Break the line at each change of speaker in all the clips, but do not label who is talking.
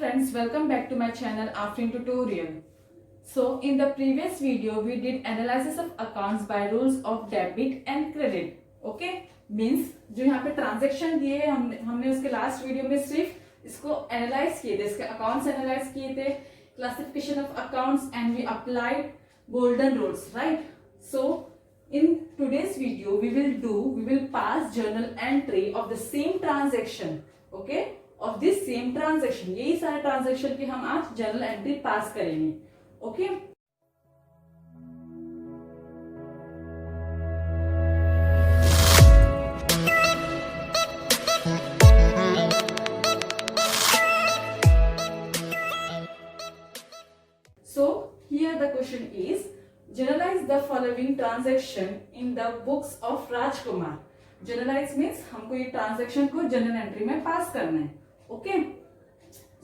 friends, welcome back to my channel Afrin Tutorial. So in the previous video we did analysis of accounts by rules of debit and credit. Okay, means जो यहाँ पे transaction दिए हमने उसके last video में सिर्फ इसको analyse किए थे, इसके अकाउंट्स एनालाइज किए थे, classification of accounts and we applied golden rules, right? So in today's video we will pass journal entry of the same transaction, okay? Of this same transaction, यही सारे ट्रांजेक्शन की हम आज जर्नल एंट्री पास करेंगे, okay? So here the question is, journalize the following transaction in the books of Rajkumar. Journalize means हमको ये transaction को journal entry में पास करना है, okay?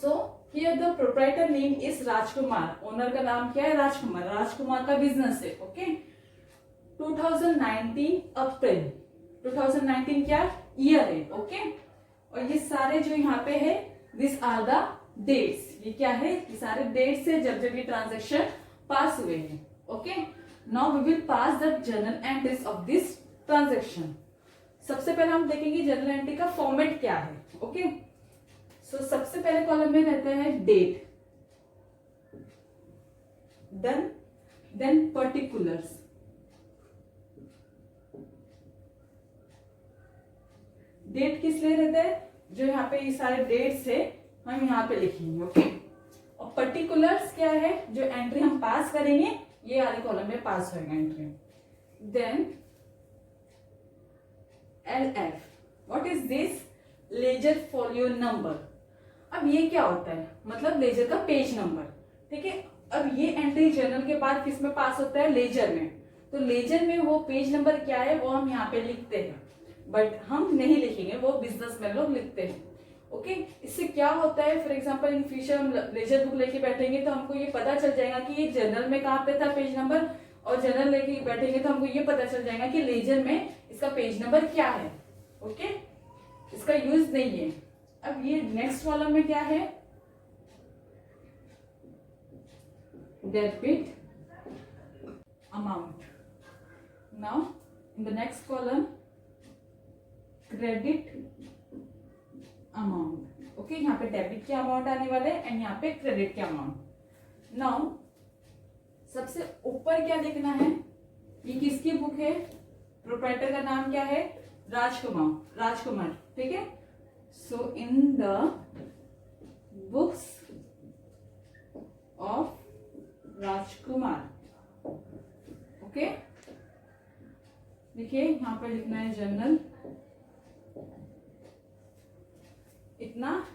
So here the proprietor name is Rajkumar, owner का नाम क्या है? राजकुमार, राजकुमार का बिजनेस है, ओके? 2019 अप्रैल, 2019 क्या ईयर है, ओके? और ये सारे जो यहाँ पे है, दिस आर द डेट्स, ये क्या है? ये सारे डेट्स है जब जब ये ट्रांजेक्शन पास हुए हैं, okay? Now we will pass the journal entries of this transaction. सबसे पहले हम देखेंगे जर्नल एंट्री का फॉर्मेट क्या है, ओके? सो सबसे पहले कॉलम में रहता है डेट, देन पर्टिकुलर्स, डेट किस लिए रहता है? जो यहाँ पे ये सारे डेट्स है हम यहाँ पे लिखेंगे, ओके? और पर्टिकुलर्स क्या है? जो एंट्री हम पास करेंगे ये वाले कॉलम में पास होगा entry. Then LF, what is this? Ledger folio number. अब ये क्या होता है? मतलब लेजर का पेज नंबर, ठीक है? अब ये एंट्री जर्नल के बाद किस में पास होता है? लेजर में. तो लेजर में वो पेज नंबर क्या है वो हम यहाँ पे लिखते हैं, बट हम नहीं लिखेंगे, वो बिजनेसमैन लोग लिखते हैं, ओके? इससे क्या होता है? फॉर एग्जांपल इन फ्यूचर हम लेजर बुक लेके बैठेंगे तो हमको ये पता चल जाएगा कि ये जर्नल में कहाँ पे था पेज नंबर, और जर्नल लेके बैठेंगे तो हमको ये पता चल जाएगा कि लेजर में इसका पेज नंबर क्या है, ओके? इसका यूज नहीं है. अब ये नेक्स्ट कॉलम में क्या है? Debit amount. Now in the next column credit amount, okay? यहाँ पे डेबिट के अमाउंट आने वाले एंड यहाँ पे क्रेडिट के अमाउंट. नाउ सबसे ऊपर क्या लिखना है? ये किसकी बुक है? प्रोप्राइटर का नाम क्या है? राजकुमार, ठीक है? So in the books of Rajkumar, okay? देखिए यहाँ पे लिखना है जर्नल, इतना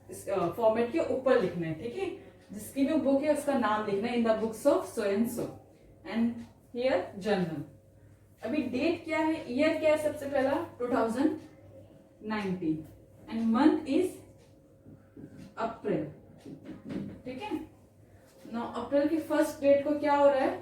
फॉर्मेट के ऊपर लिखना है, ठीक है? जिसकी भी बुक है उसका नाम लिखना है, इन the books of so and so, and here journal. अभी डेट क्या है? ईयर क्या है? सबसे पहला 2019 एंड मंथ इज अप्रैल, ठीक है? नाउ अप्रैल की फर्स्ट डेट को क्या हो रहा है?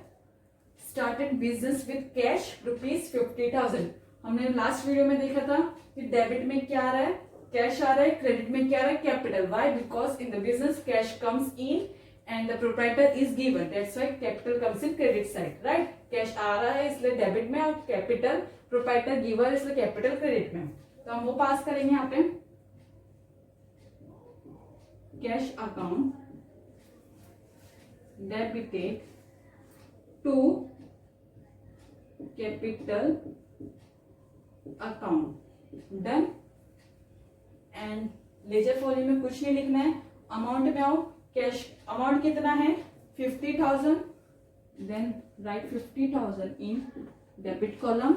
Started business with cash ₹50,000. हमने लास्ट वीडियो में देखा था कि डेबिट में क्या आ रहा है? कैश आ रहा है. क्रेडिट में क्या आ रहा है? Capital. Why? Because in the business cash comes in and the proprietor is given, that's why capital comes in credit side, right? Cash आ रहा है इसलिए डेबिट में, और कैपिटल प्रोप्राइटर गिवर इसलिए कैपिटल क्रेडिट में. तो हम वो पास करेंगे यहाँ पे. Cash account debited to capital account. Done. And ledger folio में कुछ नहीं लिखना है. अमाउंट में आओ. कैश अमाउंट कितना है? 50,000. Then write 50,000 in debit column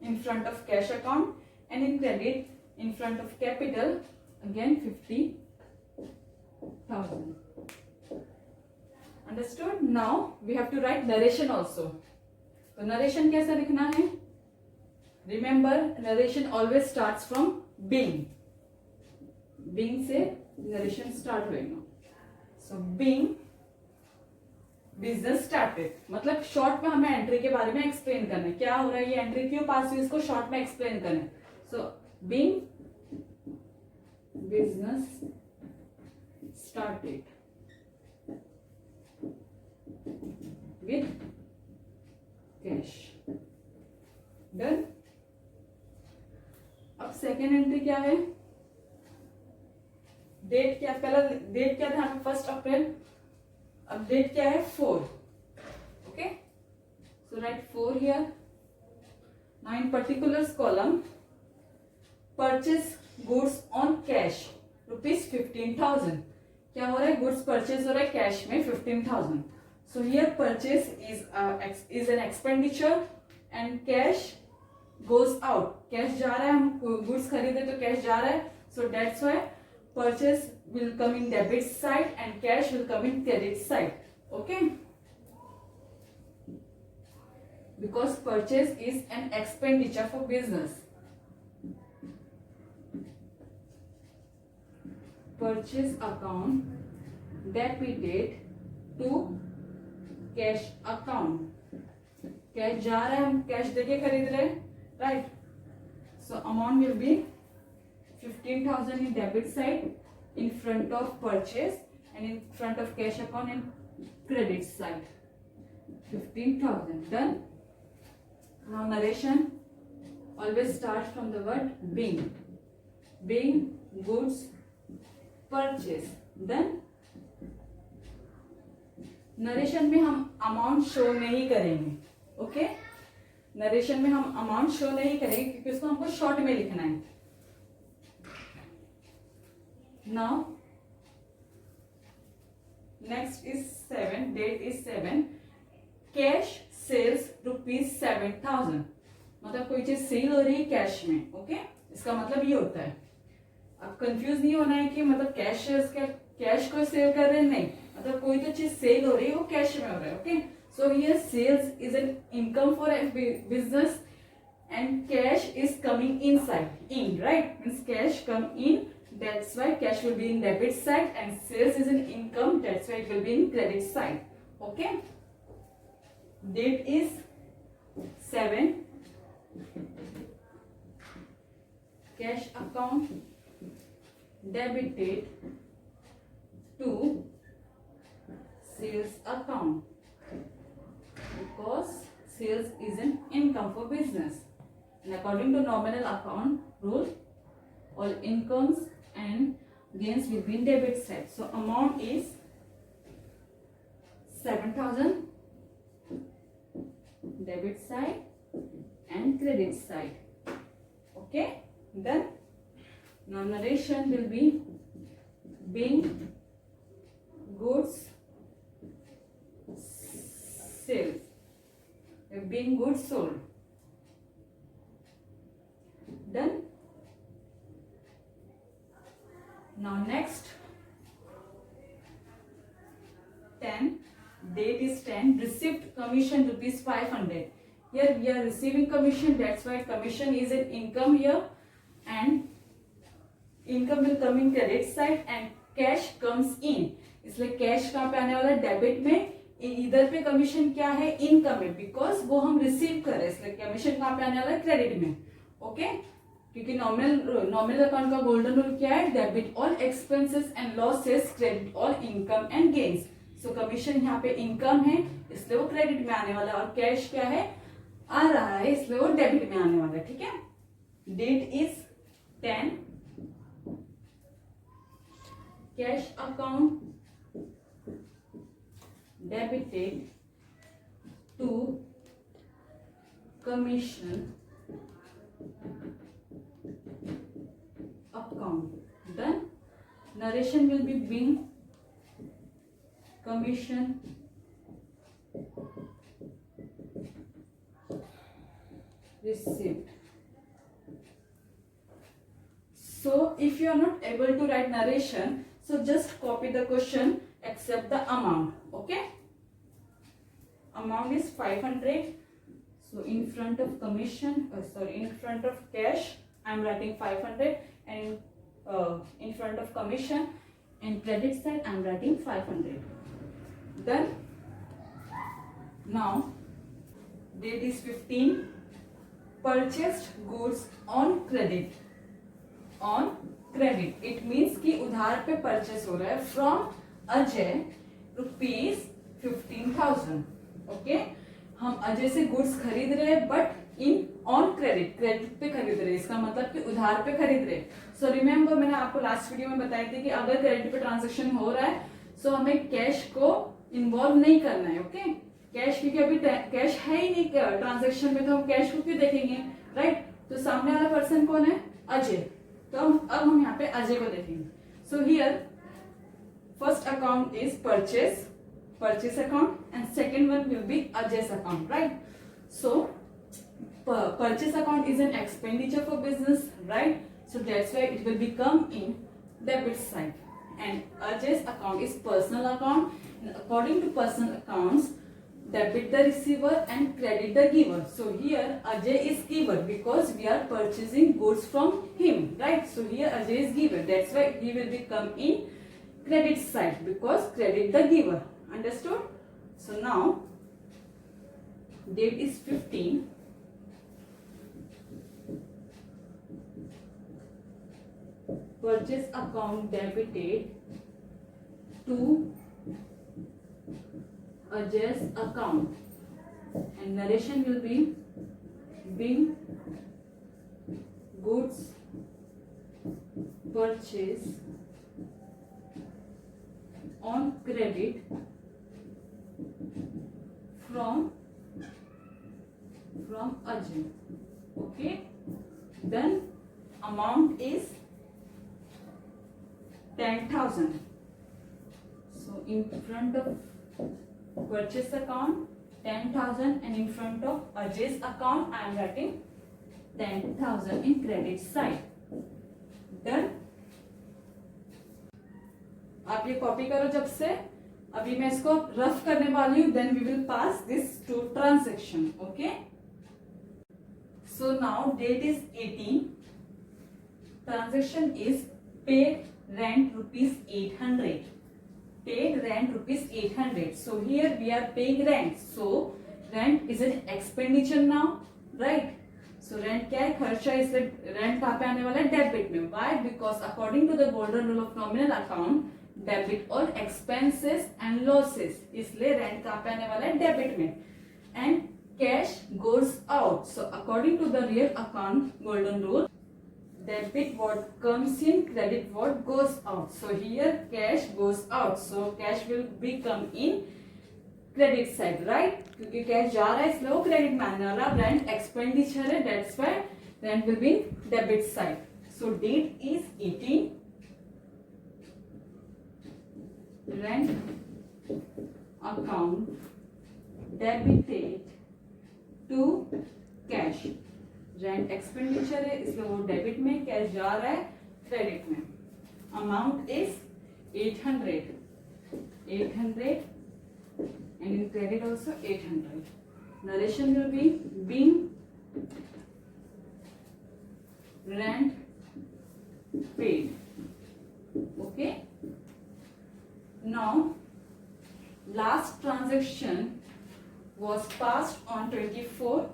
in front of cash account, and in credit in front of capital again 50,000. Understood? Now we have to write narration also. तो नरेशन कैसा लिखना है? Remember, narration always starts from being. Being से narration start होएगा. So being business started, मतलब short में हमें entry के बारे में एक्सप्लेन करना है, क्या हो रहा है, ये एंट्री क्यों पास हुई, इसको शॉर्ट में एक्सप्लेन करना है. So being business start date with cash. Done. अब सेकेंड एंट्री क्या है? डेट क्या, पहला डेट क्या था? 1 अप्रैल. अब डेट क्या है? 4. Okay, so right 4 here. Now in particulars column, purchase goods on cash ₹15,000. क्या हो रहा है? गुड्स परचेज हो रहा है कैश में 15,000. So here purchase is an expenditure and cash goes out. Cash जा रहा है, हम गुड्स खरीदे तो कैश जा रहा है. So that's why purchase will come in debit side and cash will come in credit side. Okay, because purchase is an expenditure for business. Purchase account debited to cash account. Cash जा रहा है, हम cash देके खरीद रहे हैं, right. So amount will be 15,000 in debit side in front of purchase and in front of cash account in credit side. 15,000 done. Now narration always starts from the word being. Being goods purchase. Then narration में हम amount show नहीं करेंगे. Okay, narration में हम amount show नहीं करेंगे क्योंकि उसको हमको शॉर्ट में लिखना है. Now next is 7. Date is 7. Cash sales ₹7,000. मतलब कोई चीज सेल हो रही है कैश में. ओके, इसका मतलब ये होता है. अब कंफ्यूज नहीं होना है कि मतलब कैश को सेल कर रहे हैं, नहीं. मतलब कोई तो चीज सेल हो रही है वो कैश में हो रहा है. Okay, so here sales is an income for business and cash is coming inside in, right. Means cash come in, that's why cash will be in debit side and sales is an income, that's why it will be in credit side. Okay, date is 7. Cash account debited to sales account because sales is an income for business, and according to nominal account rule all incomes and gains will be in debit side. So amount is 7,000 debit side and credit side. Okay, then now narration will be being goods sales, being goods sold. Done. Now next 10. Date is 10. Received commission ₹500. Here we are receiving commission, that's why commission is an income here, and income will come in credit side and cash comes in. इसलिए cash कहाँ पे आने वाला है? Debit में. इधर पे commission क्या है? इनकम है, बिकॉज वो हम रिसीव कर रहे हैं, इसलिए कमीशन कहाँ पे आने वाला है? क्रेडिट में. ओके, क्योंकि नॉमिनल अकाउंट का गोल्डन रूल क्या है? Debit all expenses and losses, credit all income and gains. So commission यहाँ पे इनकम है इसलिए वो क्रेडिट में आने वाला है, और कैश क्या है? आ रहा है इसलिए वो डेबिट में आने वाला है. ठीक है, date is 10. Cash account debited to commission account. Then narration will be being commission received. So if you are not able to write narration, so just copy the question except the amount. Okay, amount is 500. So in front of commission, in front of cash I am writing 500, and in front of commission and credit side I am writing 500. Then now date is 15. Purchased goods on credit. On credit, it means कि उधार पे purchase हो रहा है from Ajay ₹15,000। Okay, हम अजय से goods खरीद रहे हैं but in on credit, credit पे खरीद रहे हैं, इसका मतलब कि उधार पे खरीद रहे हैं। सो रिमेम्बर, मैंने आपको लास्ट वीडियो में बताई थी कि अगर क्रेडिट पे ट्रांजेक्शन हो रहा है सो हमें कैश को इन्वॉल्व नहीं करना है। ओके, कैश, क्योंकि अभी कैश है ही नहीं ट्रांजेक्शन में, तो हम कैश को क्यों देखेंगे, राइट। तो सामने वाला पर्सन कौन है, अजय, तो अब हम यहाँ पे अजय को देखेंगे। So here first account is purchase account, and second one will be Ajay's account, right? So purchase account is an expenditure for business, right? So that's why it will become in debit side, and Ajay's account is personal account, and according to personal accounts, debit the receiver and credit the giver. So here Ajay is giver because we are purchasing goods from him, right? So here Ajay is giver, that's why he will become in credit side because credit the giver. Understood? So now date is 15. Purchase account debited to Ajay's account, and narration will be being goods purchase on credit from Ajay. Okay, then amount is 10,000. So in front of purchase account 10,000, and in front of Ajay's account I am writing 10,000 in credit side. Done. आप ये copy करो जब से, अभी मैं इसको rough करने वाली हूँ, then we will pass this two transaction. Okay, so now date is 18, transaction is paid rent ₹800, paid rent ₹800. So here we are paying rent, so rent is an expenditure now, right? So rent क्या है, खर्चा, इसलिए rent कहाँ पे आने वाला है, debit में। Why? Because according to the golden rule of nominal account, debit all expenses and losses, इसलिए rent कहाँ पे आने वाला है, डेबिट में। And cash goes out, so according to the real account golden rule, debit what comes in, credit what goes out. So here cash goes out, so cash will become in credit side, right? क्योंकि cash जा रहा है इसलिए वो credit में आने वाला। Rent expenditure है, that's why rent will be debit side. So date is 18, rent account debited to cash. Rent expenditure है इसलिए वो डेबिट में, कैश जा रहा है क्रेडिट में। Amount is 800 and in credit also 800. Narration will be being rent paid. Okay, now last transaction was passed on 24th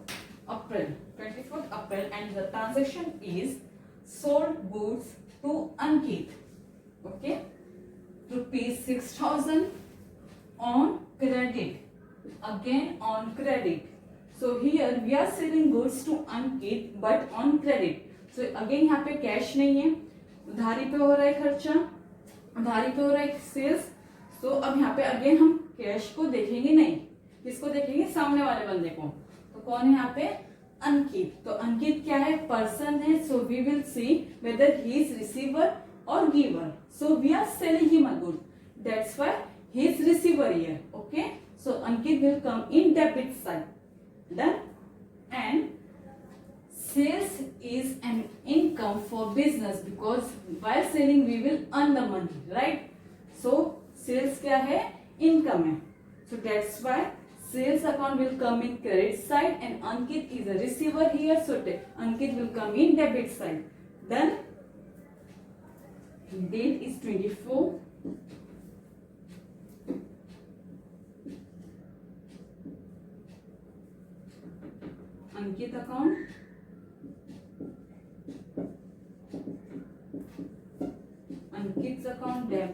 April, and the transaction is sold goods to Ankit. Okay, ₹6,000 on credit, again on credit. So here we are selling goods to Ankit but on credit. So again यहाँ पे cash नहीं है, उधारी पे हो रहा है खर्चा, उधारी पे हो रहा है सेल्स। तो अब यहाँ पे अगेन हम कैश को देखेंगे नहीं, किसको देखेंगे, सामने वाले बंदे को। तो कौन है यहाँ पे, अंकित। तो अंकित क्या है, पर्सन है, so we will see whether he is receiver और giver. So we are selling him a good, that's why he is receiver here. Okay, so Ankit will come in debit side. Done. And sales is an income for business because while selling we will earn the money, right? So sales क्या है, income है, so that's why sales account will come in credit side and Ankit is a receiver here, so Ankit will come in debit side. Then date is 24, Ankit account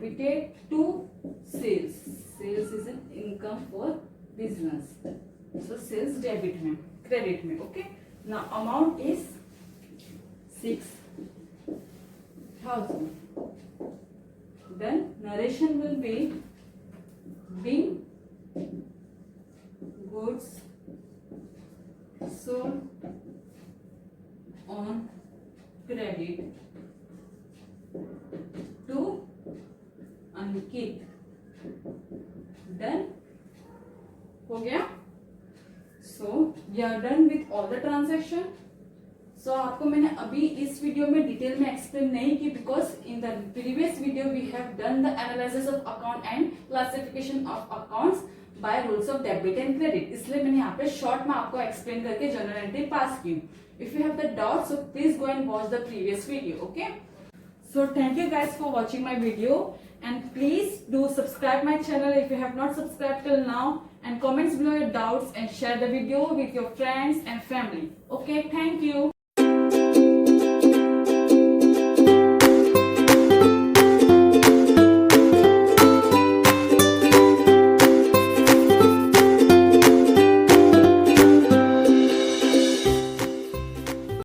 debited to sales. Sales is an income for business. So sales debit में, credit में. Okay. Now amount is 6,000. Then narration will be being goods sold on credit to Ankit. Then हो गया. So we are done with all the transaction. So आपको मैंने अभी इस video में detail में एक्सप्लेन नहीं की because in the previous video we have done the analysis of account and classification of accounts by rules of debit and credit. इसलिए मैंने यहाँ पे शॉर्ट में आपको एक्सप्लेन करके जनरल एंट्री पास की. If you have the doubt so please go and watch the previous video. Okay. So thank you guys for watching my video and please do subscribe my channel if you have not subscribed till now and comments below your doubts and share the video with your friends and family. Okay, thank you.